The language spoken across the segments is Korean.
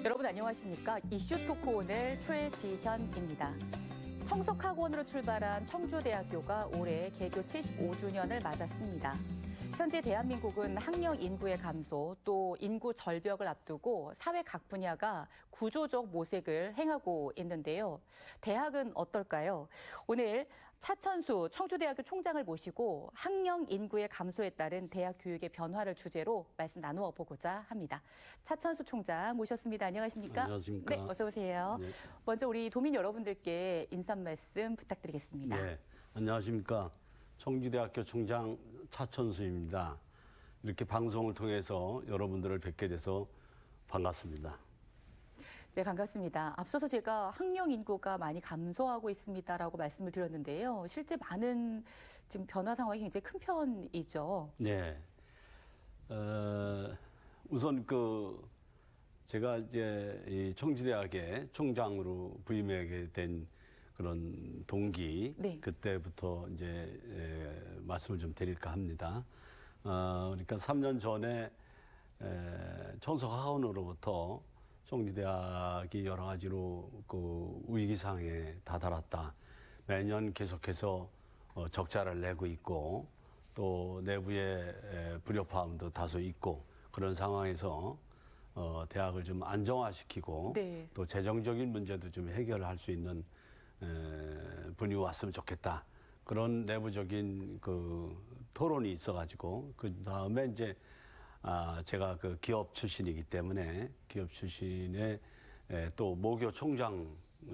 여러분 안녕하십니까? 이슈 토크 오늘 최지현입니다. 청석학원으로 출발한 청주대학교가 올해 개교 75주년을 맞았습니다. 현재 대한민국은 학령 인구의 감소, 또 인구 절벽을 앞두고 사회 각 분야가 구조적 모색을 행하고 있는데요. 대학은 어떨까요? 오늘 차천수 청주대학교 총장을 모시고 학령 인구의 감소에 따른 대학 교육의 변화를 주제로 말씀 나누어 보고자 합니다. 차천수 총장 모셨습니다. 안녕하십니까? 안녕하십니까? 네, 어서 오세요. 네. 먼저 우리 도민 여러분들께 인사 말씀 부탁드리겠습니다. 네, 안녕하십니까? 청주대학교 총장 차천수입니다. 이렇게 방송을 통해서 여러분들을 뵙게 돼서 반갑습니다. 네, 반갑습니다. 앞서서 제가 학령 인구가 많이 감소하고 있습니다라고 말씀을 드렸는데요. 실제 많은 지금 변화 상황이 굉장히 큰 편이죠. 네. 우선 제가 이제 이 청주대학의 총장으로 부임하게 된 그런 동기, 네. 그때부터 이제 말씀을 좀 드릴까 합니다. 그러니까 3년 전에 청석학원으로부터 청주대학이 여러 가지로 위기상에 다다랐다. 매년 계속해서 적자를 내고 있고 또 내부의 불협화음도 다소 있고 그런 상황에서 대학을 좀 안정화시키고 네. 또 재정적인 문제도 좀 해결할 수 있는 분이 왔으면 좋겠다. 그런 내부적인 토론이 있어가지고 그 다음에 이제 제가 기업 출신이기 때문에 기업 출신의 또 모교 총장을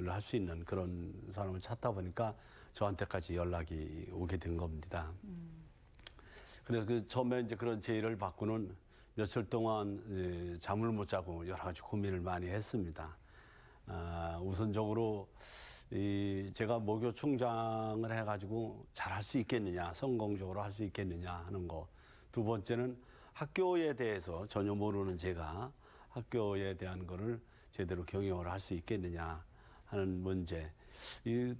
할 수 있는 그런 사람을 찾다 보니까 저한테까지 연락이 오게 된 겁니다. 그래서 처음에 이제 그런 제의를 받고는 며칠 동안 잠을 못 자고 여러 가지 고민을 많이 했습니다. 우선적으로 제가 모교 총장을 해가지고 잘할 수 있겠느냐, 성공적으로 할 수 있겠느냐 하는 거. 두 번째는 학교에 대해서 전혀 모르는 제가 학교에 대한 거를 제대로 경영을 할 수 있겠느냐 하는 문제.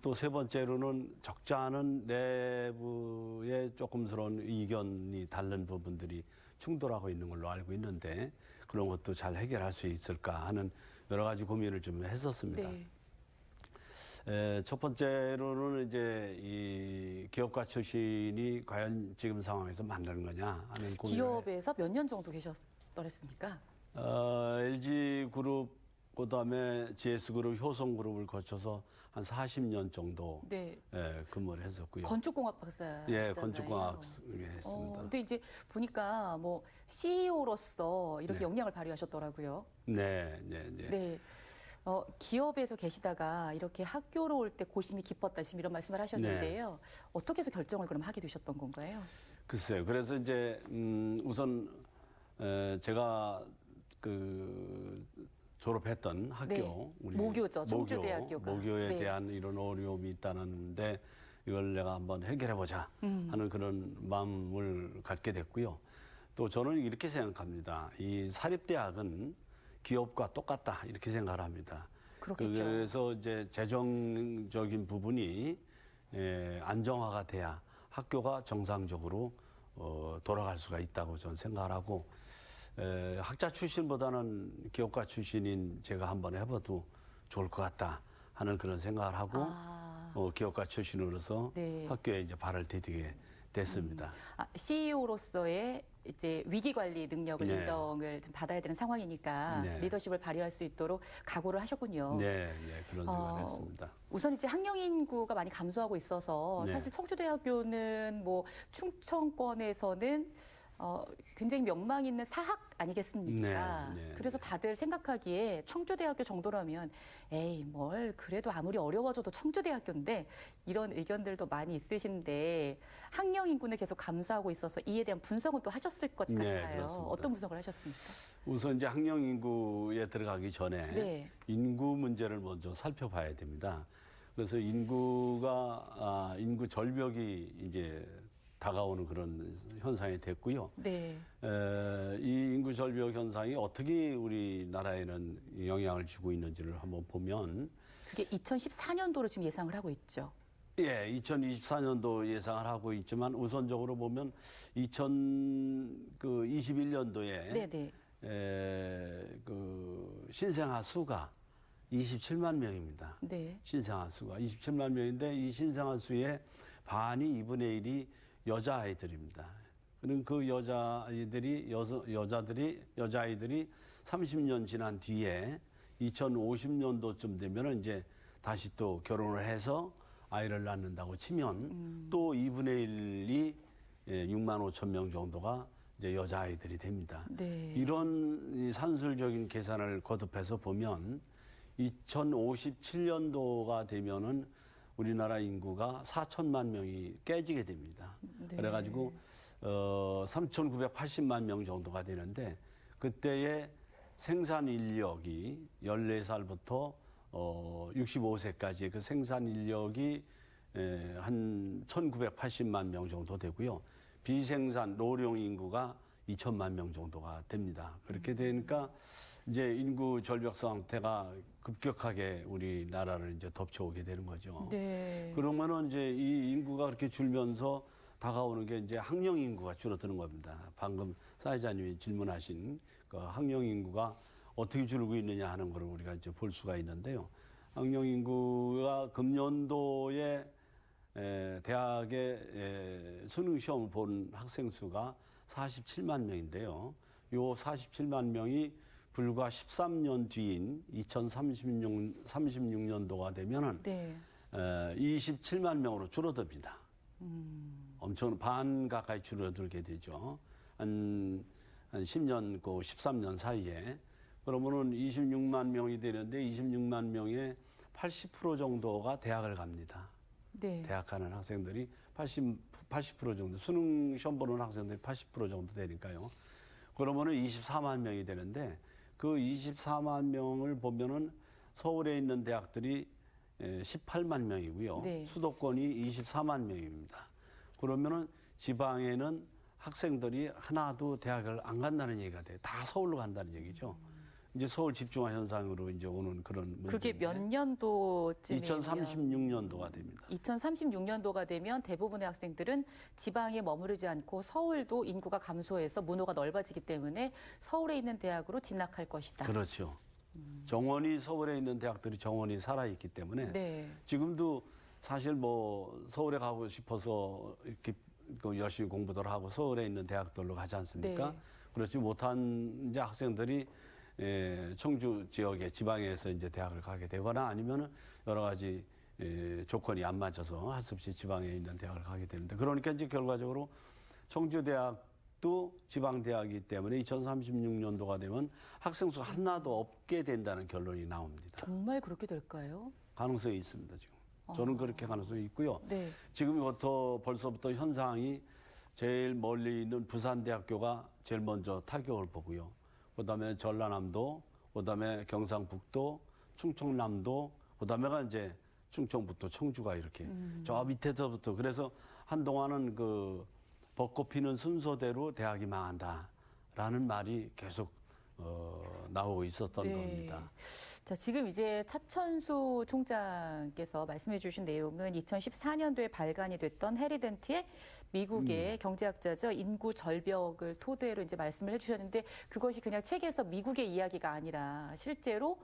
또 세 번째로는 적지 않은 내부의 조금스러운 의견이 다른 부분들이 충돌하고 있는 걸로 알고 있는데 그런 것도 잘 해결할 수 있을까 하는 여러 가지 고민을 좀 했었습니다. 네. 첫 번째로는 이제 이 기업가 출신이 과연 지금 상황에서 맞는 거냐 하는 고민을. 기업에서 몇 년 정도 계셨더랬습니까? LG그룹, 그다음에 GS그룹, 효성그룹을 거쳐서 한 40년 정도 네. 근무를 했었고요. 건축공학 박사시잖아요. 예, 건축공학 했습니다. 근데 이제 보니까 뭐 CEO로서 이렇게 네. 역량을 발휘하셨더라고요. 네. 네. 기업에서 계시다가 이렇게 학교로 올 때 고심이 깊었다 지금 이런 말씀을 하셨는데요. 네. 어떻게 해서 결정을 그럼 하게 되셨던 건가요? 글쎄요. 그래서 이제 우선 제가 졸업했던 학교, 네. 모교죠. 청주대학교가. 모교에 네. 대한 이런 어려움이 있다는데 이걸 내가 한번 해결해보자 하는 그런 마음을 갖게 됐고요. 또 저는 이렇게 생각합니다. 이 사립대학은 기업과 똑같다 이렇게 생각을 합니다. 그렇겠죠. 그래서 이제 재정적인 부분이 안정화가 돼야 학교가 정상적으로 돌아갈 수가 있다고 저는 생각을 하고 학자 출신보다는 기업가 출신인 제가 한번 해봐도 좋을 것 같다 하는 그런 생각을 하고 기업가 출신으로서 네. 학교에 이제 발을 디디게 됐습니다. CEO로서의 이제 위기 관리 능력을 네. 인정을 좀 받아야 되는 상황이니까 네. 리더십을 발휘할 수 있도록 각오를 하셨군요. 네, 그런 생각을 했습니다. 우선 이제 학령 인구가 많이 감소하고 있어서 네. 사실 청주대학교는 뭐 충청권에서는 굉장히 명망 있는 사학 아니겠습니까? 네. 그래서 다들 생각하기에 청주대학교 정도라면 에이 뭘 그래도 아무리 어려워져도 청주대학교인데 이런 의견들도 많이 있으신데 학령 인구는 계속 감소하고 있어서 이에 대한 분석은 또 하셨을 것 네, 같아요. 그렇습니다. 어떤 분석을 하셨습니까? 우선 이제 학령 인구에 들어가기 전에 네. 인구 문제를 먼저 살펴봐야 됩니다. 그래서 인구 절벽이 이제 다가오는 그런 현상이 됐고요. 네. 이 인구 절벽 현상이 어떻게 우리나라에는 영향을 주고 있는지를 한번 보면 그게 2014년도로 지금 예상을 하고 있죠. 예, 2024년도 예상을 하고 있지만 우선적으로 보면 2021년도에 네네. 그 신생아 수가 27만 명입니다. 네. 신생아 수가 27만 명인데 이 신생아 수의 반이 2분의 1이 여자아이들입니다. 그럼 그 여자아이들이 30년 지난 뒤에 2050년도쯤 되면은 이제 다시 또 결혼을 해서 아이를 낳는다고 치면 또 2분의 1이 6만 5천 명 정도가 이제 여자아이들이 됩니다. 네. 이런 이 산술적인 계산을 거듭해서 보면 2057년도가 되면은 우리나라 인구가 4천만 명이 깨지게 됩니다. 네. 그래가지고 3,980만 명 정도가 되는데 그때의 생산 인력이 14살부터 65세까지 그 생산 인력이 한 1,980만 명 정도 되고요. 비생산 노령 인구가 2천만 명 정도가 됩니다. 그렇게 되니까 이제 인구 절벽 상태가 급격하게 우리나라를 이제 덮쳐오게 되는 거죠. 네. 그러면은 이제 이 인구가 그렇게 줄면서 다가오는 게 이제 학령 인구가 줄어드는 겁니다. 방금 사회자님이 질문하신 그 학령 인구가 어떻게 줄고 있느냐 하는 걸 우리가 이제 볼 수가 있는데요. 학령 인구가 금년도에 대학에 수능 시험을 본 학생 수가 47만 명인데요. 요 47만 명이 불과 13년 뒤인 2036년도가 되면은 네. 27만 명으로 줄어듭니다. 엄청 반 가까이 줄어들게 되죠. 한 10년, 13년 사이에. 그러면은 26만 명이 되는데 26만 명의 80% 정도가 대학을 갑니다. 네. 대학 가는 학생들이 80% 정도, 수능 시험 보는 학생들이 80% 정도 되니까요. 그러면은 24만 명이 되는데 그 24만 명을 보면은 서울에 있는 대학들이 18만 명이고요. 네. 수도권이 24만 명입니다. 그러면은 지방에는 학생들이 하나도 대학을 안 간다는 얘기가 돼요. 다 서울로 간다는 얘기죠. 이제 서울 집중화 현상으로 이제 오는 그런 문제. 그게 몇 년도쯤이면? 2036년도가 됩니다. 2036년도가 되면 대부분의 학생들은 지방에 머무르지 않고 서울도 인구가 감소해서 문호가 넓어지기 때문에 서울에 있는 대학으로 진학할 것이다. 그렇죠. 정원이 서울에 있는 대학들이 정원이 살아있기 때문에 네. 지금도 사실 뭐 서울에 가고 싶어서 이렇게 열심히 공부들 하고 서울에 있는 대학들로 가지 않습니까? 네. 그렇지 못한 이제 학생들이 청주 지역의 지방에서 이제 대학을 가게 되거나 아니면은 여러 가지 조건이 안 맞아서 할 수 없이 지방에 있는 대학을 가게 되는데 그러니까 이제 결과적으로 청주 대학도 지방 대학이기 때문에 2036년도가 되면 학생 수 하나도 없게 된다는 결론이 나옵니다. 정말 그렇게 될까요? 가능성이 있습니다, 지금. 저는 그렇게 가능성이 있고요. 네. 지금부터 벌써부터 현상이 제일 멀리 있는 부산대학교가 제일 먼저 타격을 보고요. 그다음에 전라남도, 그다음에 경상북도, 충청남도, 그다음에가 이제 충청부터 청주가 이렇게 저 밑에서부터 그래서 한동안은 그 벚꽃 피는 순서대로 대학이 망한다라는 말이 계속 나오고 있었던 네. 겁니다. 자, 지금 이제 차천수 총장께서 말씀해 주신 내용은 2014년도에 발간이 됐던 해리덴트의 미국의 경제학자죠. 인구 절벽을 토대로 이제 말씀을 해주셨는데 그것이 그냥 책에서 미국의 이야기가 아니라 실제로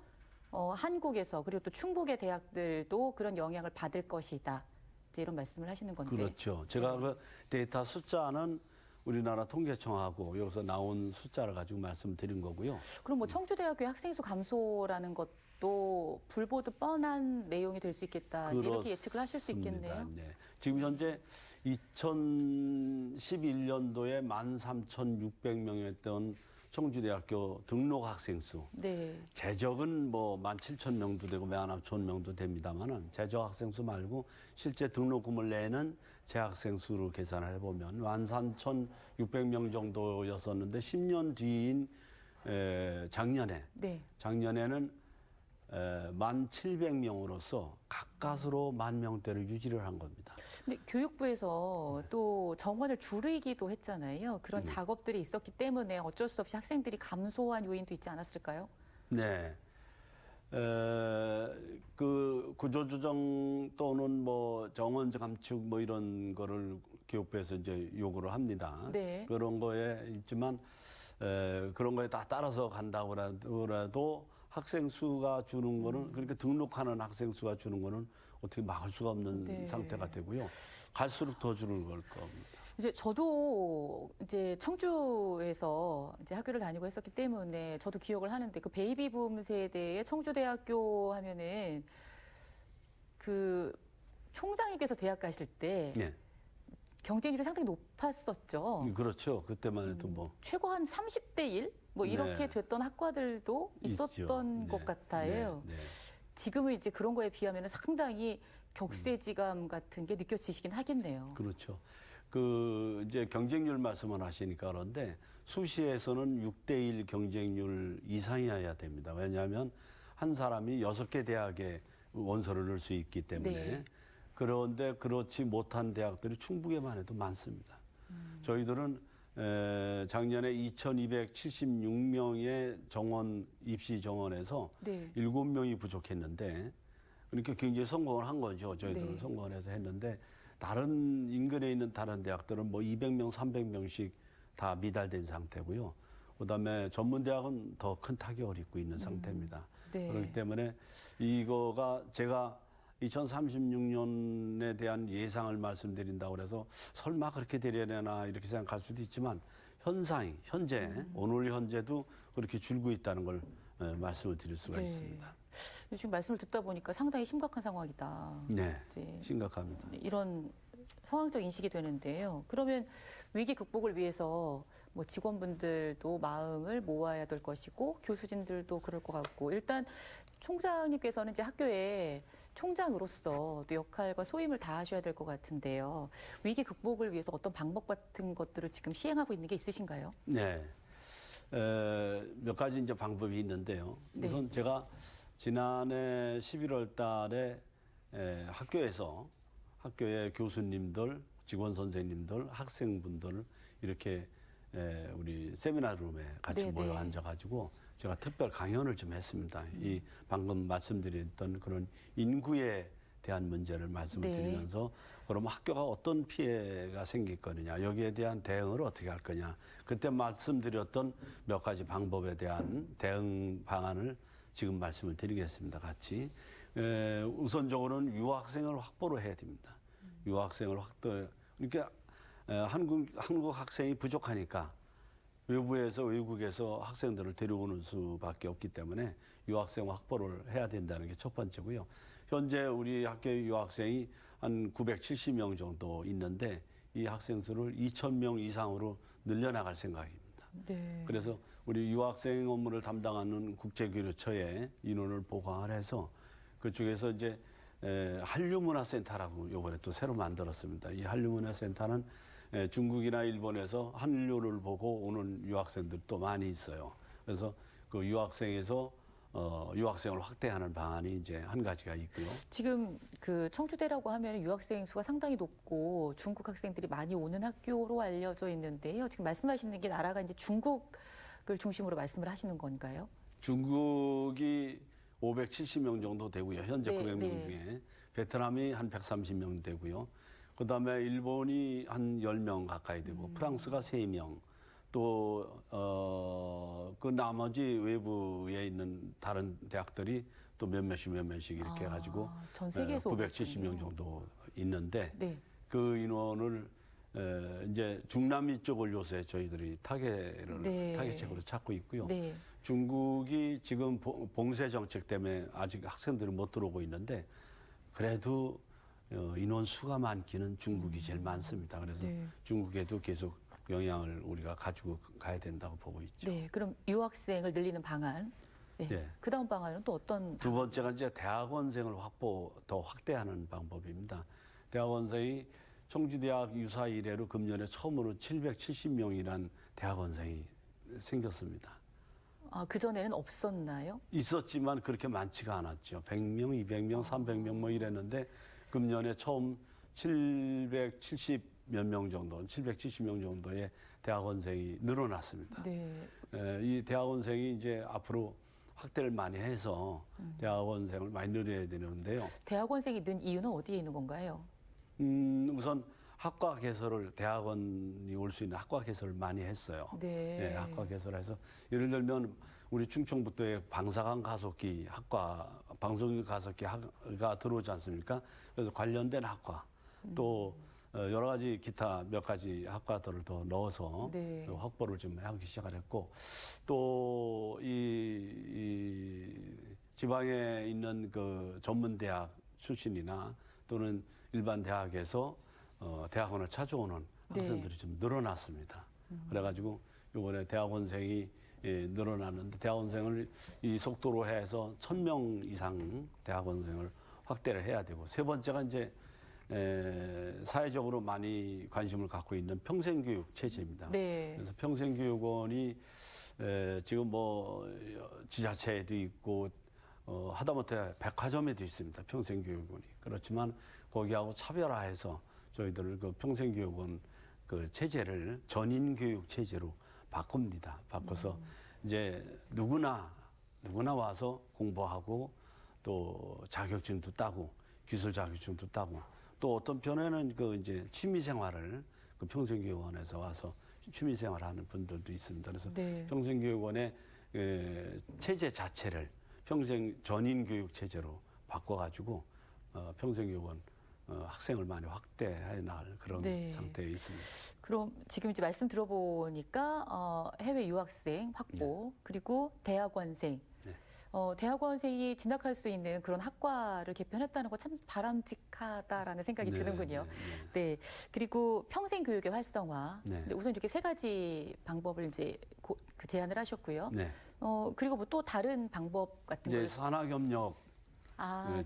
한국에서 그리고 또 충북의 대학들도 그런 영향을 받을 것이다. 이제 이런 말씀을 하시는 건데. 그렇죠. 제가 그 데이터 숫자는 우리나라 통계청하고 여기서 나온 숫자를 가지고 말씀드린 거고요. 그럼 뭐 청주대학교의 학생 수 감소라는 것도 불보듯 뻔한 내용이 될 수 있겠다. 이제 이렇게 예측을 하실 수 있겠네요. 네. 지금 현재 2011년도에 13,600명이었던 청주대학교 등록 학생 수. 네. 재적은 뭐 17,000명도 되고 19,000명도 됩니다만은 재적 학생 수 말고 실제 등록금을 내는 재학생 수로 계산을 해보면 13,600명 정도였었는데 10년 뒤인 작년에 네. 작년에는 1,700명으로서 가까스로 10,000명대를 유지를 한 겁니다. 근데 교육부에서 또 정원을 줄이기도 했잖아요. 그런 작업들이 있었기 때문에 어쩔 수 없이 학생들이 감소한 요인도 있지 않았을까요? 네. 그 구조조정 또는 뭐 정원 감축 뭐 이런 거를 교육부에서 이제 요구를 합니다. 네. 그런 거에 있지만 그런 거에 다 따라서 간다고 하더라도 학생 수가 주는 거는 그러니까 등록하는 학생 수가 주는 거는 어떻게 막을 수가 없는 네. 상태가 되고요. 갈수록 더 주는 걸 겁니다. 이제 저도 이제 청주에서 이제 학교를 다니고 했었기 때문에 저도 기억을 하는데 그 베이비붐 세대의 청주대학교 하면은 그 총장님께서 대학 가실 때 네. 경쟁률이 상당히 높았었죠. 그렇죠. 그때만 해도 뭐 최고 한 30대 1? 뭐 이렇게 네. 됐던 학과들도 있었던 있죠. 것 네. 같아요. 네. 네. 지금은 이제 그런 거에 비하면 상당히 격세지감 같은 게 느껴지시긴 하겠네요. 그렇죠. 그 이제 경쟁률 말씀을 하시니까 그런데 수시에서는 6대1 경쟁률 이상이어야 됩니다. 왜냐하면 한 사람이 6개 대학에 원서를 넣을 수 있기 때문에 네. 그런데 그렇지 못한 대학들이 충북에만 해도 많습니다. 저희들은 작년에 2,276명의 정원 입시 정원에서 네. 7명이 부족했는데 그러니까 굉장히 성공을 한 거죠. 저희들은 네. 성공을 해서 했는데 다른 인근에 있는 다른 대학들은 뭐 200명, 300명씩 다 미달된 상태고요. 그다음에 전문대학은 더 큰 타격을 입고 있는 상태입니다. 네. 그렇기 때문에 이거가 제가 2036년에 대한 예상을 말씀드린다고 그래서 설마 그렇게 되려나 이렇게 생각할 수도 있지만 현상이 현재 오늘 현재도 그렇게 줄고 있다는 걸 말씀을 드릴 수가 네. 있습니다. 지금 말씀을 듣다 보니까 상당히 심각한 상황이다. 네, 이제 심각합니다. 이런 상황적 인식이 되는데요. 그러면 위기 극복을 위해서 뭐 직원분들도 마음을 모아야 될 것이고 교수진들도 그럴 것 같고 일단 총장님께서는 이제 학교의 총장으로서 또 역할과 소임을 다하셔야 될 것 같은데요. 위기 극복을 위해서 어떤 방법 같은 것들을 지금 시행하고 있는 게 있으신가요? 네, 몇 가지 이제 방법이 있는데요. 네. 우선 제가 지난해 11월 달에 학교에서 학교의 교수님들, 직원 선생님들, 학생분들 이렇게 우리 세미나룸에 같이 네네. 모여 앉아가지고 제가 특별 강연을 좀 했습니다. 이 방금 말씀드렸던 그런 인구에 대한 문제를 말씀을 네. 드리면서 그럼 학교가 어떤 피해가 생길 거느냐, 여기에 대한 대응을 어떻게 할 거냐. 그때 말씀드렸던 몇 가지 방법에 대한 대응 방안을 지금 말씀을 드리겠습니다. 같이. 우선적으로는 유학생을 확보를 해야 됩니다. 유학생을 확보. 그러니까 한국 학생이 부족하니까 외국에서 학생들을 데려오는 수밖에 없기 때문에 유학생 확보를 해야 된다는 게 첫 번째고요. 현재 우리 학교의 유학생이 한 970명 정도 있는데 이 학생 수를 2,000명 이상으로 늘려나갈 생각입니다. 네. 그래서 우리 유학생 업무를 담당하는 국제교류처에 인원을 보강을 해서 그쪽에서 이제 한류문화센터라고 이번에 또 새로 만들었습니다. 이 한류문화센터는 중국이나 일본에서 한류를 보고 오는 유학생들도 많이 있어요. 그래서 그 유학생을 확대하는 방안이 이제 한 가지가 있고요. 지금 그 청주대라고 하면 유학생 수가 상당히 높고 중국 학생들이 많이 오는 학교로 알려져 있는데요. 지금 말씀하시는 게 나라가 이제 중국을 중심으로 말씀을 하시는 건가요? 중국이 570명 정도 되고요. 현재 네, 900명 네. 중에 베트남이 한 130명 되고요. 그다음에 일본이 한 10명 가까이 되고 프랑스가 3명. 또 그 나머지 외부에 있는 다른 대학들이 또 몇몇씩 이렇게 해가지고 전 세계에서 970명 정도 있는데 네. 그 인원을 이제 중남미 쪽을 요새 저희들이 네. 타겟책으로 찾고 있고요. 네. 중국이 지금 봉쇄 정책 때문에 아직 학생들이 못 들어오고 있는데 그래도 인원 수가 많기는 중국이 제일 많습니다. 그래서 네. 중국에도 계속 영향을 우리가 가지고 가야 된다고 보고 있죠. 네. 그럼 유학생을 늘리는 방안. 네. 네. 그다음 방안은 또 어떤 두 번째가 이제 대학원생을 더 확대하는 방법입니다. 대학원생이 청주대학 유사 이래로 금년에 처음으로 770명이란 대학원생이 생겼습니다. 아, 그전에는 없었나요? 있었지만 그렇게 많지가 않았죠. 100명, 200명, 300명 뭐 이랬는데 금년에 처음 770 몇 명 정도, 770명 정도의 대학원생이 늘어났습니다. 네. 이 대학원생이 이제 앞으로 확대를 많이 해서 대학원생을 많이 늘려야 되는데요. 대학원생이 는 이유는 어디에 있는 건가요? 우선 학과 개설을 대학원이 올 수 있는 학과 개설을 많이 했어요. 네. 학과 개설해서 예를 들면 우리 충청북도에 방사관 가속기 학과, 방송기 가속기가 들어오지 않습니까? 그래서 관련된 학과 또 여러 가지 기타 몇 가지 학과들을 더 넣어서 네. 확보를 좀 하기 시작을 했고 또 이 지방에 있는 그 전문 대학 출신이나 또는 일반 대학에서 대학원을 찾아오는 네. 학생들이 좀 늘어났습니다. 그래가지고 이번에 대학원생이 늘어났는데 대학원생을 이 속도로 해서 1,000명 이상 대학원생을 확대를 해야 되고 세 번째가 이제 사회적으로 많이 관심을 갖고 있는 평생교육 체제입니다. 네. 그래서 평생교육원이 지금 뭐 지자체에도 있고 하다못해 백화점에도 있습니다. 평생교육원이. 그렇지만 거기하고 차별화해서 저희들 그 평생교육원 그 체제를 전인교육 체제로 바꿉니다. 바꿔서 이제 누구나 와서 공부하고 또 자격증도 따고 기술 자격증도 따고 또 어떤 편에는 그 이제 취미생활을 그 평생교육원에서 와서 취미생활하는 분들도 있습니다. 그래서 네. 평생교육원의 체제 자체를 평생 전인교육 체제로 바꿔가지고 평생교육원 학생을 많이 확대해 나갈 그런 네. 상태에 있습니다. 그럼 지금 이제 말씀 들어보니까 해외 유학생 확보 그리고 대학원생. 네. 대학원생이 진학할 수 있는 그런 학과를 개편했다는 거 참 바람직하다라는 생각이 드는군요. 네. 그리고 평생 교육의 활성화. 네. 네, 우선 이렇게 세 가지 방법을 이제 그 제안을 하셨고요. 네. 그리고 뭐 또 다른 방법 같은 이제 걸 산학협력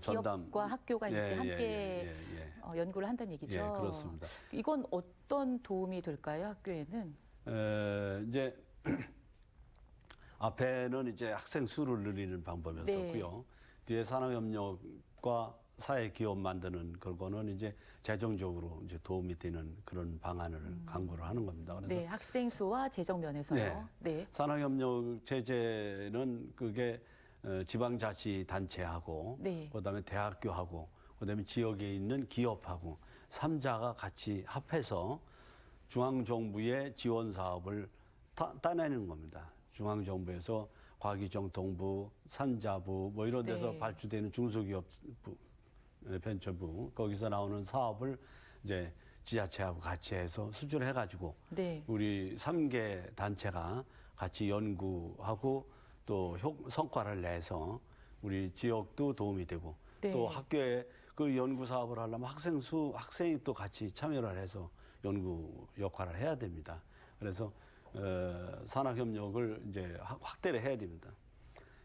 전담. 기업과 학교가 이제 함께 예. 연구를 한다는 얘기죠. 예, 그렇습니다. 이건 어떤 도움이 될까요, 학교에는? 이제 앞에는 이제 학생 수를 늘리는 방법이었었고요. 네. 뒤에 산학협력과 사회 기업 만드는 그거는 이제 재정적으로 이제 도움이 되는 그런 방안을 강구를 하는 겁니다. 그래서 네, 학생 수와 재정 면에서요. 네. 산학협력 체제는 그게 지방자치단체하고 네. 그다음에 대학교하고 그다음에 지역에 있는 기업하고 3자가 같이 합해서 중앙정부의 지원 사업을 따내는 겁니다. 중앙정부에서 과기정통부, 산자부 뭐 이런 데서 네. 발주되는 중소기업부, 벤처부 거기서 나오는 사업을 이제 지자체하고 같이 해서 수주를 해가지고 네. 우리 3개 단체가 같이 연구하고 또 성과를 내서 우리 지역도 도움이 되고 네. 또 학교에 그 연구 사업을 하려면 학생이 또 같이 참여를 해서 연구 역할을 해야 됩니다. 그래서 산학협력을 이제 확대를 해야 됩니다.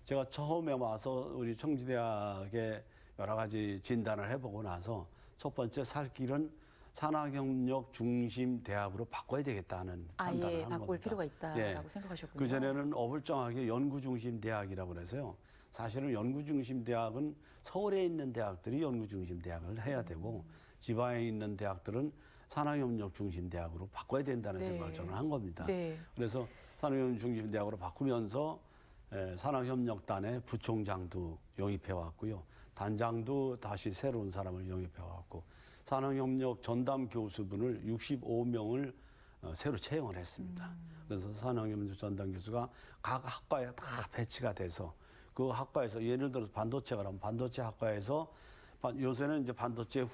제가 처음에 와서 우리 청주대학에 여러 가지 진단을 해보고 나서 첫 번째 살 길은 산학협력 중심 대학으로 바꿔야 되겠다는 판단을 아예 한 바꿀 겁니다. 필요가 있다라고 예. 생각하셨군요. 그전에는 어불정하게 연구 중심 대학이라고 그래서요. 사실은 연구 중심 대학은 서울에 있는 대학들이 연구 중심 대학을 해야 되고 지방에 있는 대학들은 산학협력 중심 대학으로 바꿔야 된다는 네. 생각을 저는 한 겁니다. 네. 그래서 산학협력 중심 대학으로 바꾸면서 산학협력단의 부총장도 영입해 왔고요. 단장도 다시 새로운 사람을 영입해 왔고 산학협력 전담 교수분을 65명을 새로 채용을 했습니다. 그래서 산학협력 전담 교수가 각 학과에 다 배치가 돼서 그 학과에서 예를 들어서 반도체가 그러면 반도체 학과에서 요새는 이제 반도체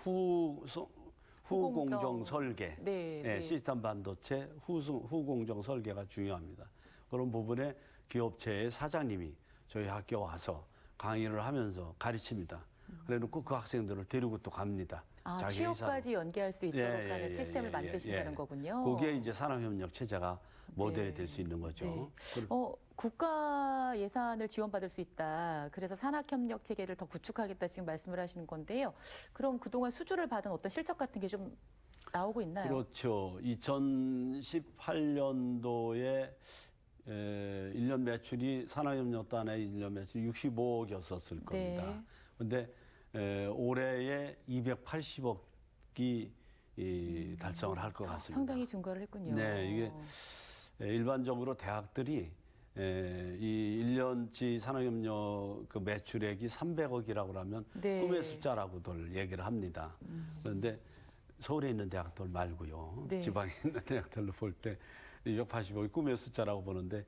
후공정 설계, 네, 네. 시스템 반도체 후공정 설계가 중요합니다. 그런 부분에 기업체의 사장님이 저희 학교 와서 강의를 하면서 가르칩니다. 그래놓고 그 학생들을 데리고 또 갑니다. 아, 자기 취업까지 연계할 수 있도록 예, 하는 예, 시스템을 예, 만드신다는 예. 거군요. 그게 이제 산학협력 체제가 모델이 네. 될 수 있는 거죠. 네. 국가 예산을 지원받을 수 있다. 그래서 산학협력 체계를 더 구축하겠다 지금 말씀을 하시는 건데요. 그럼 그동안 수주를 받은 어떤 실적 같은 게 좀 나오고 있나요? 그렇죠. 2018년도에 1년 매출이 산학협력단의 1년 매출이 65억이었을 겁니다. 그런데 올해에 280억이 달성을 할 것 같습니다. 상당히 증가를 했군요. 네, 이게 일반적으로 대학들이 이 1년치 산학협력 그 매출액이 300억이라고 하면 네. 꿈의 숫자라고들 얘기를 합니다. 그런데 서울에 있는 대학들 말고요. 네. 지방에 있는 대학들로 볼 때 280억이 꿈의 숫자라고 보는데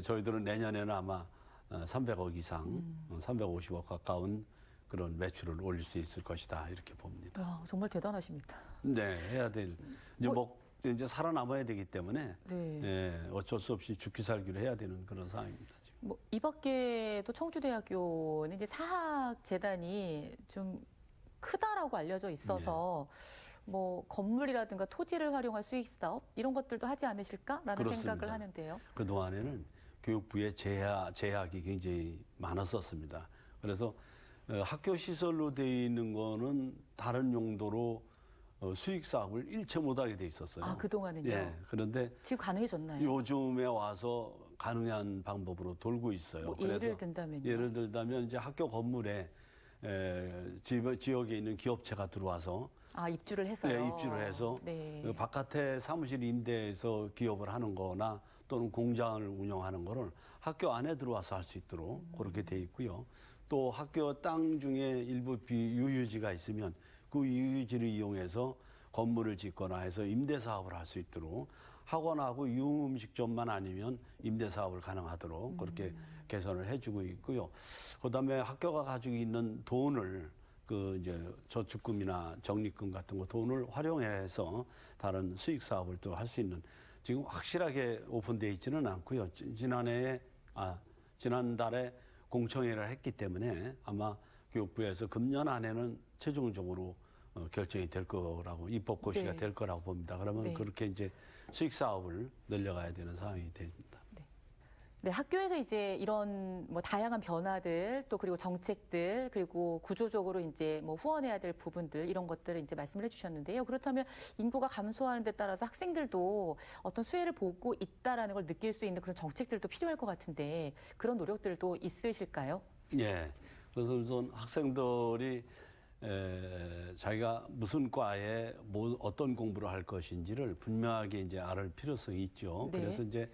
저희들은 내년에는 아마 300억 이상, 350억 가까운 그런 매출을 올릴 수 있을 것이다 이렇게 봅니다. 와, 정말 대단하십니다. 네, 해야 될 이제 살아남아야 되기 때문에 네. 어쩔 수 없이 죽기 살기로 해야 되는 그런 상황입니다. 지금. 뭐, 이 밖에도 청주대학교는 이제 사학 재단이 좀 크다라고 알려져 있어서 뭐 건물이라든가 토지를 활용한 수익 사업 이런 것들도 하지 않으실까라는 그렇습니다. 생각을 하는데요. 그 동안에는 교육부의 제약이 굉장히 많았었습니다. 그래서 학교 시설로 되어 있는 거는 다른 용도로 수익 사업을 일체 못하게 돼 있었어요. 그 동안은요. 예, 그런데 지금 가능해졌나요? 요즘에 와서 가능한 방법으로 돌고 있어요. 뭐 예를 든다면요. 예를 들자면 이제 학교 건물에 지역에 있는 기업체가 들어와서 입주를 해서요. 네, 입주를 해서 네. 바깥에 사무실 임대해서 기업을 하는 거나 또는 공장을 운영하는 거를 학교 안에 들어와서 할 수 있도록 그렇게 돼 있고요. 또 학교 땅 중에 일부 유유지가 있으면 그 유유지를 이용해서 건물을 짓거나 해서 임대 사업을 할 수 있도록 학원하고 유흥음식점만 아니면 임대 사업을 가능하도록 그렇게 개선을 해주고 있고요. 그다음에 학교가 가지고 있는 돈을 그 이제 저축금이나 적립금 같은 거 돈을 활용해서 다른 수익 사업을 또 할 수 있는 지금 확실하게 오픈되어 있지는 않고요. 지난달에 공청회를 했기 때문에 아마 교육부에서 금년 안에는 최종적으로 결정이 될 거라고 입법 고시가 네. 될 거라고 봅니다. 그러면 네. 그렇게 이제 수익 사업을 늘려가야 되는 상황이 됩니다. 네, 학교에서 이제 이런 뭐 다양한 변화들 또 그리고 정책들 그리고 구조적으로 이제 뭐 후원해야 될 부분들 이런 것들을 이제 말씀을 해주셨는데요. 그렇다면 인구가 감소하는 데 따라서 학생들도 어떤 수혜를 보고 있다라는 걸 느낄 수 있는 그런 정책들도 필요할 것 같은데 그런 노력들도 있으실까요? 예. 그래서 우선 학생들이 자기가 무슨 과에 어떤 공부를 할 것인지를 분명하게 이제 알을 필요성이 있죠. 네. 그래서 이제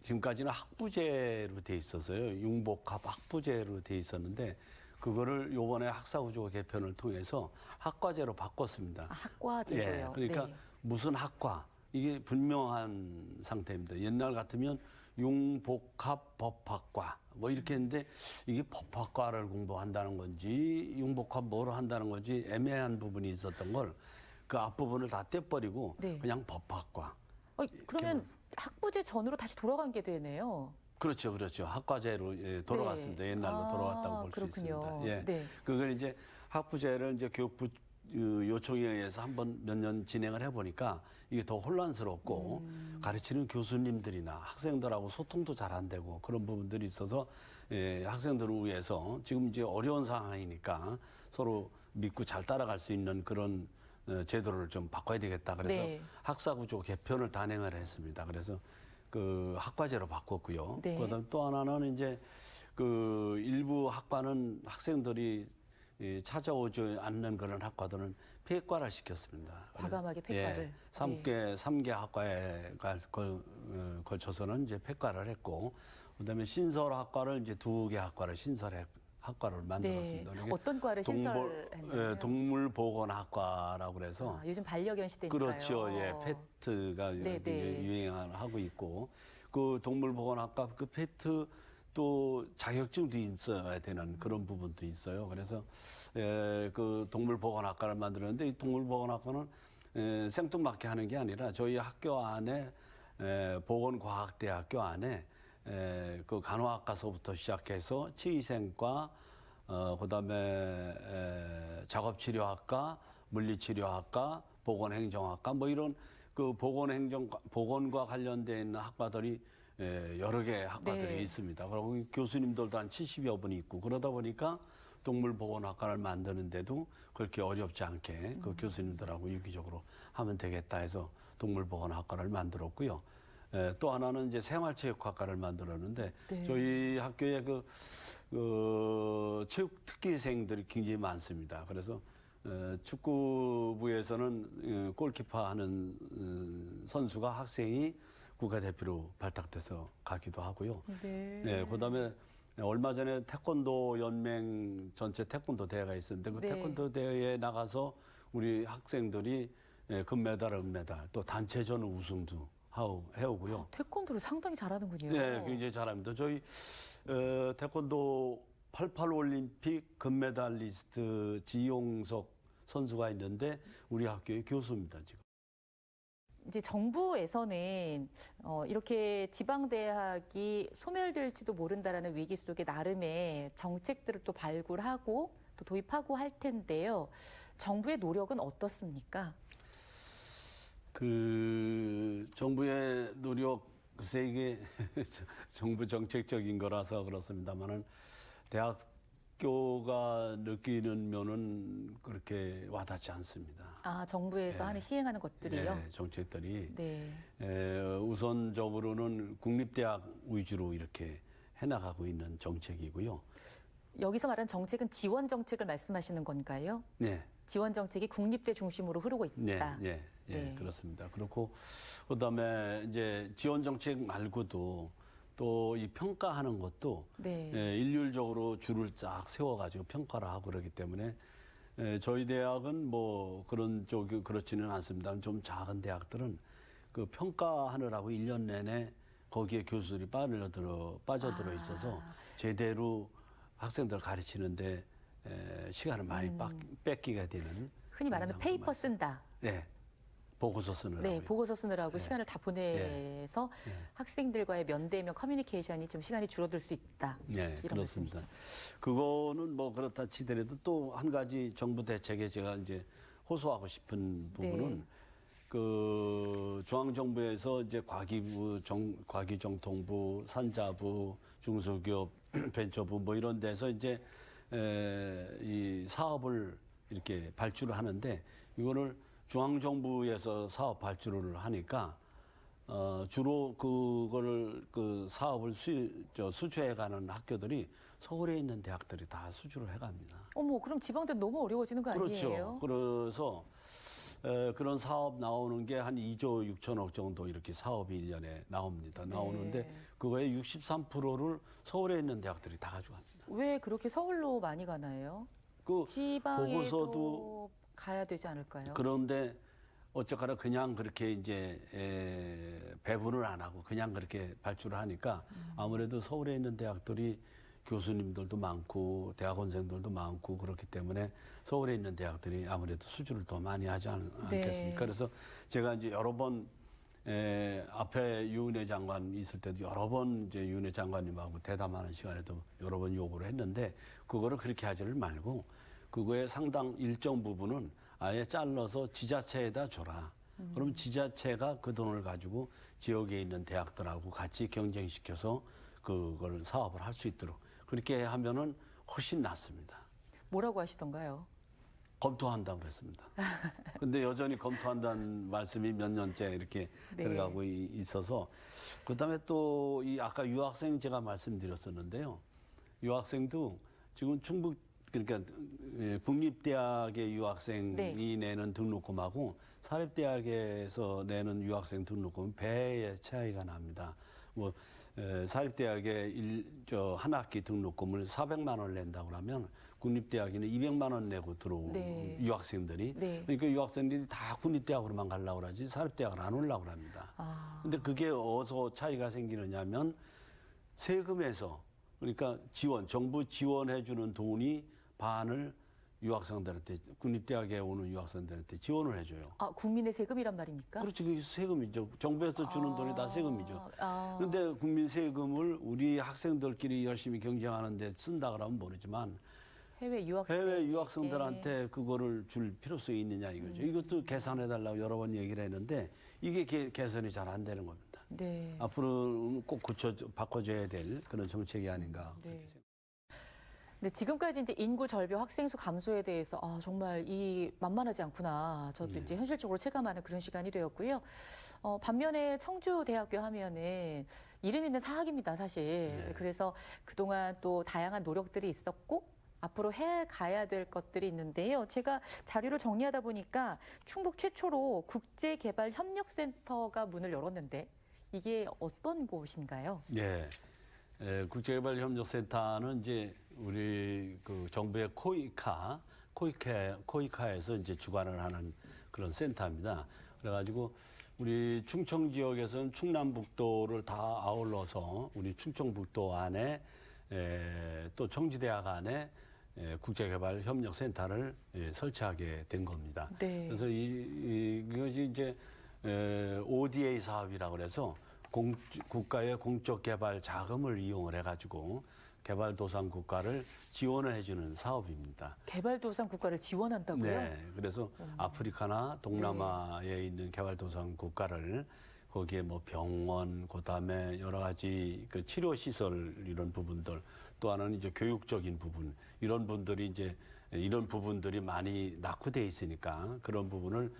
지금까지는 학부제로 돼 있었어요. 융복합 학부제로 돼 있었는데 그거를 요번에 학사구조 개편을 통해서 학과제로 바꿨습니다. 학과제로요. 예, 그러니까 네. 무슨 학과 이게 분명한 상태입니다. 옛날 같으면 융복합 법학과 뭐 이렇게 했는데 이게 법학과를 공부한다는 건지 융복합 뭐로 한다는 건지 애매한 부분이 있었던 걸 그 앞부분을 다 떼버리고 네. 그냥 법학과. 그러면 학부제 전으로 다시 돌아간 게 되네요. 그렇죠, 그렇죠. 학과제로 돌아갔습니다. 네. 옛날로 돌아갔다고 볼 수 그렇군요. 있습니다. 예, 네. 그걸 이제 학부제를 이제 교육부 요청에 의해서 한번 몇 년 진행을 해보니까 이게 더 혼란스럽고 가르치는 교수님들이나 학생들하고 소통도 잘 안 되고 그런 부분들이 있어서 학생들을 위해서 지금 이제 어려운 상황이니까 서로 믿고 잘 따라갈 수 있는 그런 제도를 좀 바꿔야 되겠다. 그래서 네. 학사구조 개편을 단행을 했습니다. 그래서 그 학과제로 바꿨고요. 네. 그다음 또 하나는 이제 그 일부 학과는 학생들이 찾아오지 않는 그런 학과들은 폐과를 시켰습니다. 과감하게 폐과를. 예, 3개 학과에 걸쳐서는 이제 폐과를 했고, 그다음에 신설학과를 이제 2개 학과를 학과를 만들었습니다. 네. 어떤 과를 신설했나요? 동물보건학과라고 그래서 요즘 반려견 시대니까요. 그렇죠. 예, 페트가 네, 네. 유행하고 있고 그 동물보건학과 그 페트 또 자격증도 있어야 되는 그런 부분도 있어요. 그래서 그 동물보건학과를 만들었는데 이 동물보건학과는 생뚱맞게 하는 게 아니라 저희 학교 안에 보건과학대학교 안에 그 간호학과서부터 시작해서 치의생과 그다음에 작업치료학과, 물리치료학과, 보건행정학과 뭐 이런 그 보건과 관련돼 있는 학과들이 여러 개의 학과들이 네. 있습니다. 그리고 교수님들도 한 70여 분이 있고 그러다 보니까 동물보건학과를 만드는데도 그렇게 어렵지 않게 그 교수님들하고 유기적으로 하면 되겠다 해서 동물보건학과를 만들었고요. 또 하나는 이제 생활체육학과를 만들었는데 네. 저희 학교에 그 체육 특기생들이 굉장히 많습니다. 그래서 축구부에서는 골키퍼 하는 선수가 학생이 국가대표로 발탁돼서 가기도 하고요. 네. 네, 그다음에 얼마 전에 태권도 연맹 전체 태권도 대회가 있었는데 그 네. 태권도 대회에 나가서 우리 학생들이 금메달, 은메달, 또 단체전 우승도 해오고요. 태권도를 상당히 잘하는군요. 네, 굉장히 잘합니다. 저희 태권도 88 올림픽 금메달리스트 지용석 선수가 있는데 우리 학교의 교수입니다, 지금. 이제 정부에서는 이렇게 지방대학이 소멸될지도 모른다라는 위기 속에 나름의 정책들을 또 발굴하고 또 도입하고 할 텐데요. 정부의 노력은 어떻습니까? 그 정부의 노력, 글쎄 이게 정부 정책적인 거라서 그렇습니다만은 대학교가 느끼는 면은 그렇게 와닿지 않습니다. 아, 정부에서 하는 시행하는 것들이요? 정책들이 네. 우선적으로는 국립대학 위주로 이렇게 해나가고 있는 정책이고요. 여기서 말하는 정책은 지원 정책을 말씀하시는 건가요? 네. 지원 정책이 국립대 중심으로 흐르고 있다. 네, 그렇습니다. 그렇고 그다음에 이제 지원 정책 말고도 또 이 평가하는 것도 네. 일률적으로 줄을 쫙 세워가지고 평가를 하고 그러기 때문에 저희 대학은 뭐 그런 쪽이 그렇지는 않습니다. 좀 작은 대학들은 그 평가하느라고 1년 내내 거기에 교수들이 빠져들어 있어서 제대로 학생들 가르치는데 시간을 많이 뺏기게 되는 흔히 말하는 그런 페이퍼 상황이 쓴다. 네, 보고서 쓰느라고. 네, 보고서 쓰느라고 네. 시간을 다 보내서 네. 학생들과의 면대면 커뮤니케이션이 좀 시간이 줄어들 수 있다. 네, 이런 그렇습니다. 말씀이시죠. 그거는 뭐 그렇다 치더라도 또 한 가지 정부 대책에 제가 이제 호소하고 싶은 부분은 네. 그 중앙정부에서 이제 과기정통부, 산자부, 중소기업, 벤처부 뭐 이런 데서 이제 이 사업을 이렇게 발주를 하는데 이거를 중앙정부에서 사업 발주를 하니까 주로 그거를 그 사업을 수주해가는 학교들이 서울에 있는 대학들이 다 수주를 해갑니다. 어머, 그럼 지방대 너무 어려워지는 거 아니에요? 그렇죠. 그래서 그런 사업 나오는 게 한 2조 6천억 정도 이렇게 사업이 1년에 나옵니다. 나오는데 네. 그거의 63%를 서울에 있는 대학들이 다 가져갑니다. 왜 그렇게 서울로 많이 가나요? 그 지방에도 보고서도 가야 되지 않을까요? 그런데 어쨌거나 그냥 그렇게 이제 배분을 안 하고 그냥 그렇게 발주를 하니까 아무래도 서울에 있는 대학들이 교수님들도 많고 대학원생들도 많고 그렇기 때문에 서울에 있는 대학들이 아무래도 수주를 더 많이 하지 않겠습니까? 그래서 제가 이제 여러 번 앞에 유은혜 장관 있을 때도 여러 번 이제 유은혜 장관님하고 대담하는 시간에도 여러 번 요구를 했는데 그거를 그렇게 하지를 말고 그거의 상당 일정 부분은 아예 잘라서 지자체에다 줘라. 그럼 지자체가 그 돈을 가지고 지역에 있는 대학들하고 같이 경쟁시켜서 그걸 사업을 할 수 있도록 그렇게 하면은 훨씬 낫습니다. 뭐라고 하시던가요? 검토한다고 그랬습니다. 근데 여전히 검토한다는 말씀이 몇 년째 이렇게 네. 들어가고 있어서 그다음에 또 이 아까 유학생 제가 말씀드렸었는데요. 유학생도 지금 충북 그러니까 국립대학의 유학생이 네. 내는 등록금하고 사립대학에서 내는 유학생 등록금은 배의 차이가 납니다. 뭐 사립대학에 한 학기 등록금을 400만 원을 낸다고 하면 국립대학에는 200만 원 내고 들어온 네. 유학생들이 네. 그러니까 유학생들이 다 국립대학으로만 가려고 그러지 사립대학을 안 오려고 합니다. 아, 근데 그게 어디서 차이가 생기느냐면 세금에서 그러니까 정부 지원해주는 돈이 반을 유학생들한테 국립대학에 오는 유학생들한테 지원을 해줘요. 아, 국민의 세금이란 말입니까? 그렇지, 그게 세금이죠. 정부에서 주는 돈이 다 세금이죠. 아, 그런데 국민 세금을 우리 학생들끼리 열심히 경쟁하는데 쓴다 그러면 모르지만 해외 유학생들한테 그거를 줄 필요성이 있느냐 이거죠. 이것도 계산해달라고 여러 번 얘기를 했는데 이게 개선이 잘 안 되는 겁니다. 네. 앞으로는 꼭 바꿔줘야 될 그런 정책이 아닌가. 네. 네, 지금까지 이제 인구 절벽, 학생 수 감소에 대해서 정말 이 만만하지 않구나. 저도 이제 현실적으로 체감하는 그런 시간이 되었고요. 반면에 청주대학교 하면은 이름 있는 사학입니다, 사실. 네. 그래서 그동안 또 다양한 노력들이 있었고 앞으로 해 가야 될 것들이 있는데요. 제가 자료를 정리하다 보니까 충북 최초로 국제개발협력센터가 문을 열었는데 이게 어떤 곳인가요? 예. 국제개발협력센터는 이제 우리 그 정부의 코이카에서 이제 주관을 하는 그런 센터입니다. 그래가지고 우리 충청 지역에서는 충남북도를 다 아울러서 우리 충청북도 안에 또 청주대학 안에 국제개발협력센터를 설치하게 된 겁니다. 네. 그래서 이것이 이제 ODA 사업이라고 그래서 국가의 공적 개발 자금을 이용을 해가지고 개발도상국가를 지원을 해주는 사업입니다. 개발도상 국가를 지원한다고요? 네, 그래서 아프리카나 동남아에 있는 개발도상국가를 거기에 뭐 병원, 그다음에 여러 가지 그 치료 시설 이런 부분들, 또 하나는 이제 교육적인 부분 이런 분들이 이제 이런 부분들이 많이 낙후돼 있으니까 그런 부분을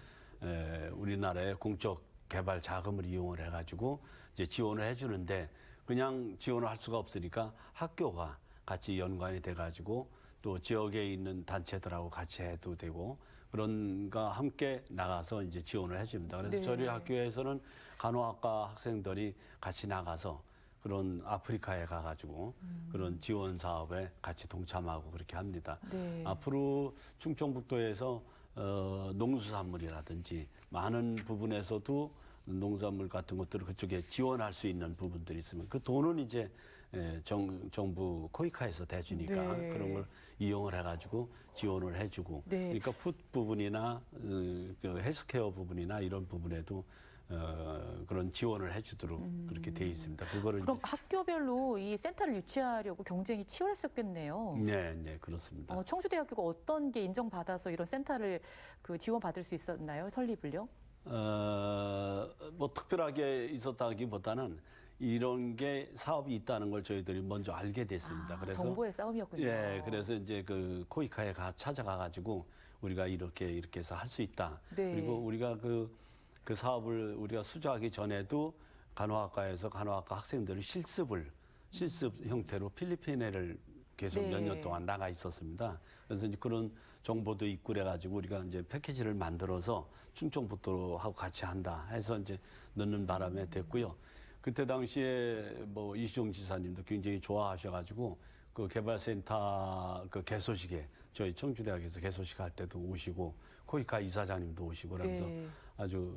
우리나라의 공적 개발 자금을 이용을 해가지고 이제 지원을 해주는데 그냥 지원을 할 수가 없으니까 학교가 같이 연관이 돼가지고 또 지역에 있는 단체들하고 같이 해도 되고 그런가 함께 나가서 이제 지원을 해줍니다. 그래서 네. 저희 학교에서는 간호학과 학생들이 같이 나가서 그런 아프리카에 가가지고 그런 지원 사업에 같이 동참하고 그렇게 합니다. 네. 앞으로 충청북도에서 농수산물이라든지 많은 부분에서도 농산물 같은 것들을 그쪽에 지원할 수 있는 부분들이 있으면 그 돈은 이제 정부 코이카에서 대주니까 네. 그런 걸 이용을 해가지고 지원을 해주고 네. 그러니까 풋 부분이나 그 헬스케어 부분이나 이런 부분에도 그런 지원을 해주도록 그렇게 돼 있습니다. 그거를 그럼 학교별로 이 센터를 유치하려고 경쟁이 치열했었겠네요. 네, 그렇습니다. 청주대학교가 어떤 게 인정받아서 이런 센터를 그 지원받을 수 있었나요? 설립을요? 뭐 특별하게 있었다기보다는 이런 게 사업이 있다는 걸 저희들이 먼저 알게 됐습니다. 그래서 정보의 싸움이었군요. 예, 그래서 이제 그 코이카에 찾아가 가지고 우리가 이렇게 해서 할 수 있다. 네. 그리고 우리가 그 사업을 우리가 수주하기 전에도 간호학과에서 간호학과 학생들이 실습 형태로 필리핀에를 계속 네. 몇 년 동안 나가 있었습니다. 그래서 이제 그런 정보도 있고 그래가지고 우리가 이제 패키지를 만들어서 충청북도하고 같이 한다 해서 이제 넣는 바람에 됐고요. 그때 당시에 뭐 이시종 지사님도 굉장히 좋아하셔가지고 그 개발센터 그 개소식에 저희 청주대학에서 개소식 할 때도 오시고 코이카 이사장님도 오시고 그러면서 네. 아주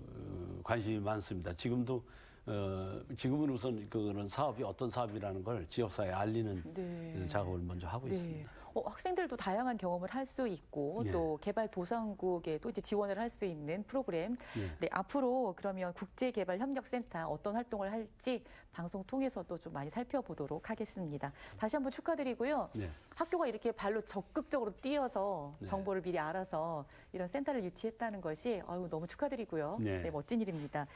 관심이 많습니다. 지금은 우선 그런 사업이 어떤 사업이라는 걸 지역사회에 알리는 네. 작업을 먼저 하고 네. 있습니다. 학생들도 다양한 경험을 할 수 있고 네. 또 개발도상국에도 이제 지원을 할 수 있는 프로그램. 네. 네, 앞으로 그러면 국제개발협력센터 어떤 활동을 할지 방송 통해서도 좀 많이 살펴보도록 하겠습니다. 다시 한번 축하드리고요. 네. 학교가 이렇게 발로 적극적으로 뛰어서 네. 정보를 미리 알아서 이런 센터를 유치했다는 것이 너무 축하드리고요. 네. 네, 멋진 일입니다.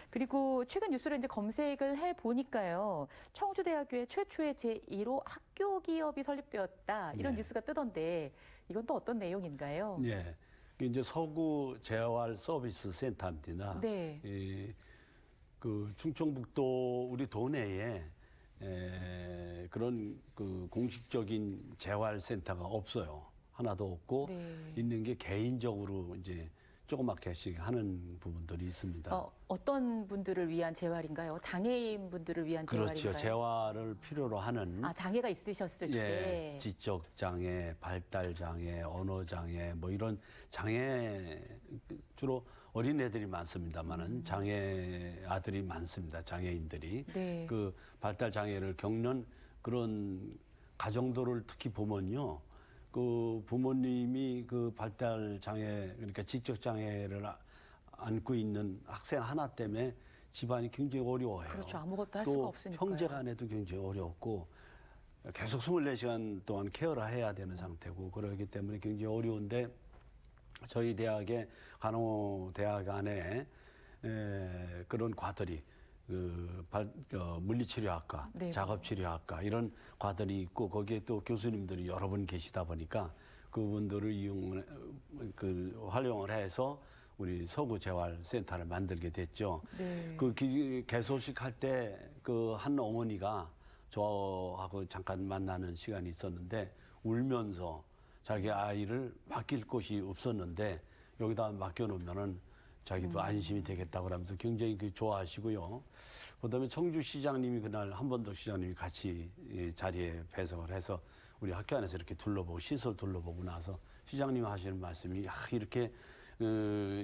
그리고 최근 뉴스를 이제 검색을 해 보니까요. 청주대학교의 최초의 제1호 학교 기업이 설립되었다. 이런 네. 뉴스가 뜨던데 이건 또 어떤 내용인가요? 네. 이제 서구 재활 서비스 센터입니다. 네. 그 충청북도 우리 도내에 그런 그 공식적인 재활센터가 없어요. 하나도 없고 네. 있는 게 개인적으로 이제 조그맣게씩 하는 부분들이 있습니다. 어떤 분들을 위한 재활인가요? 장애인 분들을 위한 재활인가요? 그렇죠. 재활을 필요로 하는 장애가 있으셨을 때. 지적 장애, 발달 장애, 언어 장애 뭐 이런 장애 주로 어린애들이 많습니다만은 장애 아들이 많습니다. 장애인들이 네. 그 발달 장애를 겪는 그런 가정들을 특히 보면요. 그 부모님이 그 발달 장애 그러니까 지적 장애를 안고 있는 학생 하나 때문에 집안이 굉장히 어려워해요. 그렇죠. 아무것도 할 또 수가 없으니까요. 형제간에도 굉장히 어렵고 계속 24시간 동안 케어를 해야 되는 상태고 그러기 때문에 굉장히 어려운데 저희 대학의 간호대학 안에 그런 과들이 물리치료학과, 네. 작업치료학과 이런 과들이 있고 거기에 또 교수님들이 여러 분 계시다 보니까 그분들을 활용을 해서 우리 서구재활센터를 만들게 됐죠. 네. 그 개소식 할 때 그 한 어머니가 저하고 잠깐 만나는 시간이 있었는데 울면서 자기 아이를 맡길 곳이 없었는데 여기다 맡겨놓으면은 자기도 안심이 되겠다고 그러면서 굉장히 좋아하시고요. 그다음에 청주시장님이 그날 한번더 시장님이 같이 이 자리에 배석을 해서 우리 학교 안에서 이렇게 둘러보고 시설 둘러보고 나서 시장님이 하시는 말씀이 이렇게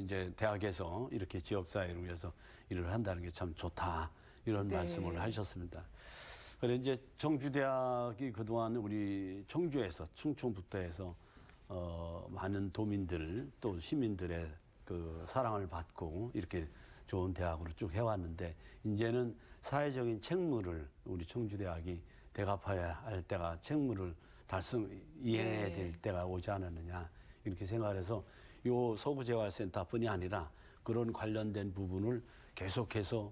이제 대학에서 이렇게 지역사회를 위해서 일을 한다는 게 참 좋다 이런 네. 말씀을 하셨습니다. 그래 이제 청주대학이 그동안 우리 청주에서 충청부터 해서 많은 도민들 또 시민들의 그 사랑을 받고 이렇게 좋은 대학으로 쭉 해왔는데 이제는 사회적인 책무를 우리 청주대학이 대갚아야 할 때가 책무를 이행해야 네. 될 때가 오지 않았느냐 이렇게 생각해서 요 서구재활센터뿐이 아니라 그런 관련된 부분을 계속해서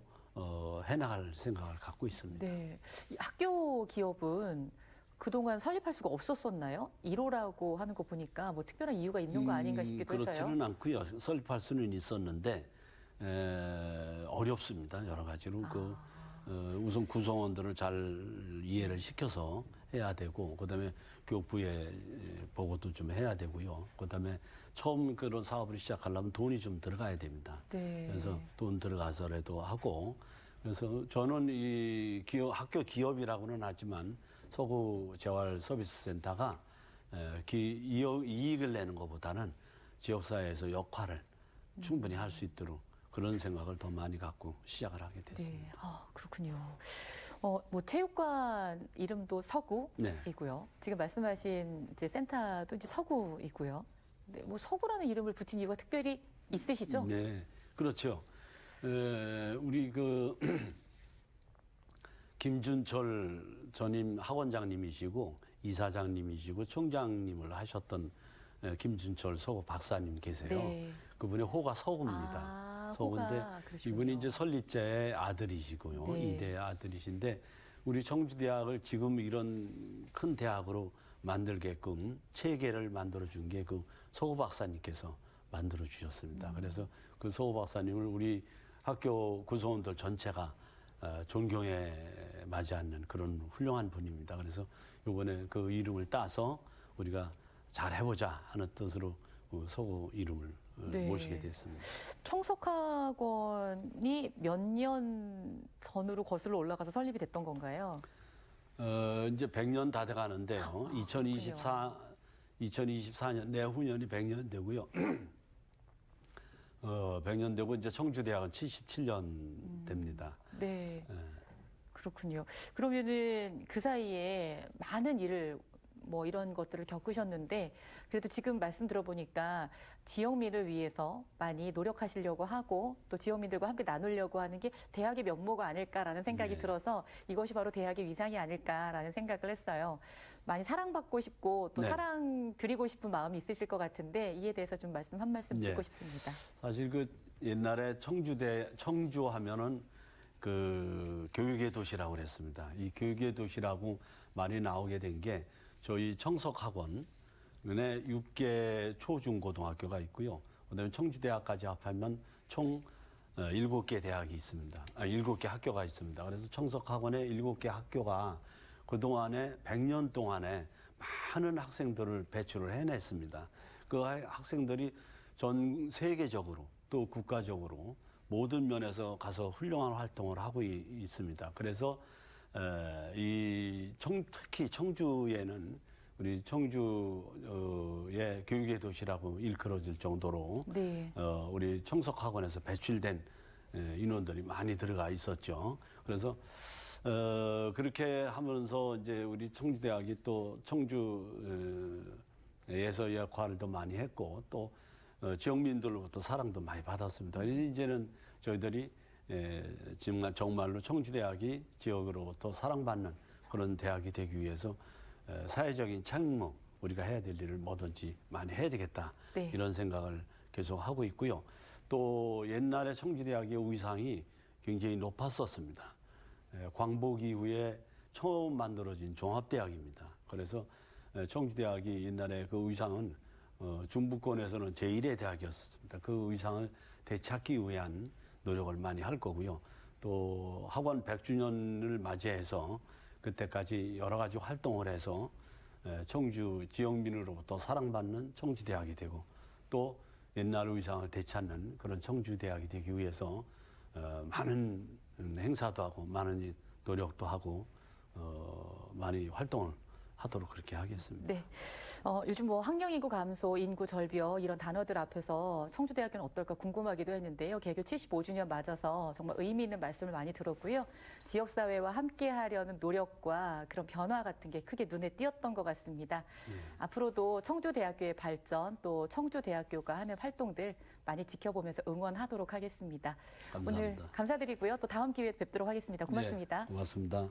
해나갈 생각을 갖고 있습니다. 네. 이 학교 기업은 그동안 설립할 수가 없었었나요? 1호라고 하는 거 보니까 뭐 특별한 이유가 있는 거 아닌가 싶기도 했어요. 그렇지는 않고요. 설립할 수는 있었는데 어렵습니다. 여러 가지로 우선 구성원들을 잘 이해를 시켜서 해야 되고 그다음에 교육부에 보고도 좀 해야 되고요. 그다음에 처음 그런 사업을 시작하려면 돈이 좀 들어가야 됩니다. 네. 그래서 돈 들어가서라도 하고 그래서 저는 이 학교 기업이라고는 하지만 서구재활서비스센터가 이익을 내는 것보다는 지역사회에서 역할을 충분히 할 수 있도록 그런 생각을 더 많이 갖고 시작을 하게 됐습니다. 네. 아, 그렇군요. 뭐 체육관 이름도 서구이고요. 네. 지금 말씀하신 이제 센터도 이제 서구이고요. 네, 뭐 서구라는 이름을 붙인 이유가 특별히 있으시죠? 네, 그렇죠. 우리 김준철 전임 학원장님이시고 이사장님이시고 총장님을 하셨던 김준철 서구 박사님 계세요. 네. 그분의 호가 서구입니다. 아, 서구인데 호가 그러시군요. 이분이 이제 설립자의 아들이시고요. 네. 이대의 아들이신데 우리 청주대학을 지금 이런 큰 대학으로 만들게끔 체계를 만들어준 게 그 서구 박사님께서 만들어 주셨습니다. 그래서 그 서구 박사님을 우리 학교 구성원들 전체가 존경에 맞지 않는 그런 훌륭한 분입니다. 그래서 이번에 그 이름을 따서 우리가 잘 해보자 하는 뜻으로 그 서구 이름을 네. 모시게 됐습니다. 청석학원이 몇 년 전으로 거슬러 올라가서 설립이 됐던 건가요? 이제 100년 다 돼가는데요. 2024년 내후년이 100년 되고요. 100년 되고 이제 청주대학은 77년 됩니다. 네. 예. 그렇군요. 그러면은 그 사이에 많은 일을 뭐 이런 것들을 겪으셨는데 그래도 지금 말씀 들어보니까 지역민을 위해서 많이 노력하시려고 하고 또 지역민들과 함께 나누려고 하는 게 대학의 면모가 아닐까라는 생각이 네. 들어서 이것이 바로 대학의 위상이 아닐까라는 생각을 했어요. 많이 사랑받고 싶고 또 네. 사랑 드리고 싶은 마음이 있으실 것 같은데 이에 대해서 좀 한 말씀 네. 듣고 싶습니다. 사실 그 옛날에 청주 하면은 그 교육의 도시라고 그랬습니다. 이 교육의 도시라고 말이 나오게 된 게 저희 청석학원에 6개 초중고등학교가 있고요. 그다음에 청주대학까지 합하면 총 7개 대학이 있습니다. 7개 학교가 있습니다. 그래서 청석학원에 7개 학교가 그동안에 100년 동안에 많은 학생들을 배출을 해냈습니다. 그 학생들이 전 세계적으로 또 국가적으로 모든 면에서 가서 훌륭한 활동을 하고 있습니다. 그래서 특히 청주에는 우리 청주의 교육의 도시라고 일컬어질 정도로 네. 우리 청석학원에서 배출된 인원들이 많이 들어가 있었죠. 그래서 그렇게 하면서 이제 우리 청주대학이 또 청주에서 역할도 많이 했고 또 지역민들로부터 사랑도 많이 받았습니다. 그래서 이제는 저희들이 정말로 청주대학이 지역으로부터 사랑받는 그런 대학이 되기 위해서 사회적인 책무 우리가 해야 될 일을 뭐든지 많이 해야 되겠다. 네. 이런 생각을 계속 하고 있고요. 또 옛날에 청주대학의 위상이 굉장히 높았었습니다. 광복 이후에 처음 만들어진 종합대학입니다. 그래서 청주대학이 옛날에 그 위상은 중부권에서는 제1의 대학이었습니다. 그 의상을 되찾기 위한 노력을 많이 할 거고요. 또 학원 100주년을 맞이해서 그때까지 여러 가지 활동을 해서 청주 지역민으로부터 사랑받는 청주대학이 되고 또 옛날 의상을 되찾는 그런 청주대학이 되기 위해서 많은 행사도 하고 많은 노력도 하고 많이 활동을 하도록 그렇게 하겠습니다. 네. 요즘 뭐 환경인구 감소, 인구 절벽 이런 단어들 앞에서 청주대학교는 어떨까 궁금하기도 했는데요. 개교 75주년 맞아서 정말 의미 있는 말씀을 많이 들었고요. 지역사회와 함께하려는 노력과 그런 변화 같은 게 크게 눈에 띄었던 것 같습니다. 앞으로도 청주대학교의 발전 또 청주대학교가 하는 활동들 많이 지켜보면서 응원하도록 하겠습니다. 감사합니다. 오늘 감사드리고요. 또 다음 기회에 뵙도록 하겠습니다. 고맙습니다. 네, 고맙습니다.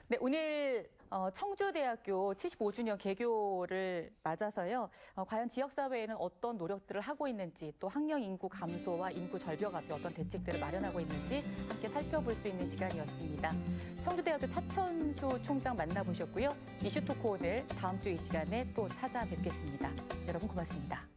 네, 오늘 청주대학교 75주년 개교를 맞아서요. 과연 지역사회에는 어떤 노력들을 하고 있는지 또 학령 인구 감소와 인구 절벽 앞에 어떤 대책들을 마련하고 있는지 함께 살펴볼 수 있는 시간이었습니다. 청주대학교 차천수 총장 만나보셨고요. 이슈 토크 오늘 다음 주 이 시간에 또 찾아뵙겠습니다. 여러분 고맙습니다.